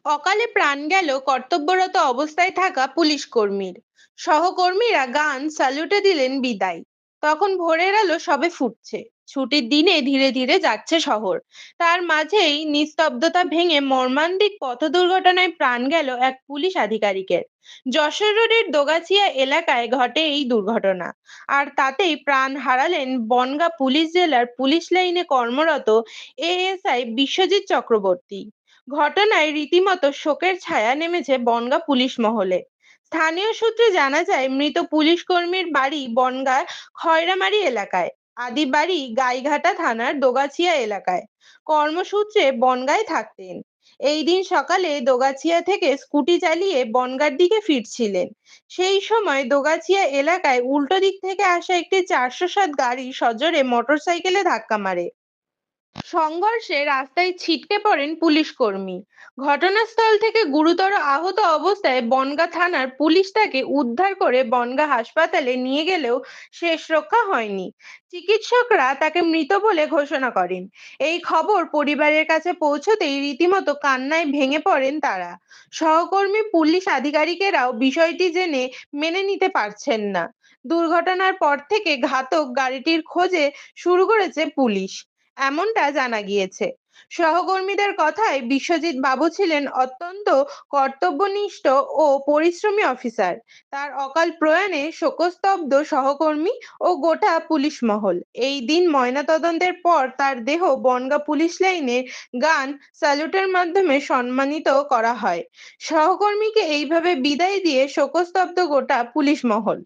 অকালে প্রাণ গেল কর্তব্যরত অবস্থায় থাকা পুলিশ কর্মীর। সহকর্মীরা গান স্যালুটে দিলেন বিদায়। তখন ভোরের আলো সবে ফুটছে। ছুটির দিনে ধীরে ধীরে যাচ্ছে শহর। তার মাঝেই নিস্তব্ধতা ভেঙে মর্মান্তিক পথ দুর্ঘটনায় প্রাণ গেল এক পুলিশ আধিকারিকের। যশোর রোডের দোগাছিয়া এলাকায় ঘটে এই দুর্ঘটনা। আর তাতেই প্রাণ হারালেন বনগাঁ পুলিশ জেলার পুলিশ লাইনে কর্মরত এএসআই বিশ্বজিৎ চক্রবর্তী। ঘটনায় রীতিমতো শোকের ছায়া নেমেছে বনগাঁ পুলিশ মহলে। স্থানীয় সূত্রে জানা যায়, মৃত পুলিশ কর্মীর বাড়ি বনগাঁর খয়রামারি এলাকায়। আদি বাড়ি গাইঘাটা থানার দোগাছিয়া এলাকায়। কর্মসূত্রে বনগাঁয় থাকতেন। এই দিন সকালে দোগাছিয়া থেকে স্কুটি চালিয়ে বনগাঁর দিকে ফিরছিলেন। সেই সময় দোগাছিয়া এলাকায় উল্টো দিক থেকে আসা একটি 407 গাড়ি সজোরে মোটরসাইকেলে ধাক্কা মারে। সংঘর্ষে রাস্তায় ছিটকে পড়েন পুলিশ কর্মী। ঘটনাস্থল থেকে গুরুতর আহত অবস্থায় বনগাঁ থানার পুলিশ তাকে উদ্ধার করে বনগাঁ হাসপাতালে নিয়ে গেলেও শেষ রক্ষা হয়নি। চিকিৎসকরা তাকে মৃত বলে ঘোষণা করেন। এই খবর পরিবারের কাছে পৌঁছতেই রীতিমতো কান্নায় ভেঙে পড়েন তারা। সহকর্মী পুলিশ আধিকারিকেরাও বিষয়টি জেনে মেনে নিতে পারছেন না। দুর্ঘটনার পর থেকে ঘাতক গাড়িটির খোঁজে শুরু করেছে পুলিশ, এমনটা জানা গিয়েছে। সহকর্মীদের কথায়, বিশ্বজিৎ বাবু ছিলেন অত্যন্ত কর্তব্যনিষ্ঠ ও পরিশ্রমী অফিসার। তার অকাল প্রয়াণে শোকস্তব্ধ সহকর্মী ও গোটা পুলিশ মহল। এই দিন ময়নাতদন্তের পর তার দেহ বনগাঁ পুলিশ লাইনে গান স্যালুটের মাধ্যমে সম্মানিত করা হয়। সহকর্মীকে এইভাবে বিদায় দিয়ে শোকস্তব্ধ গোটা পুলিশ মহল।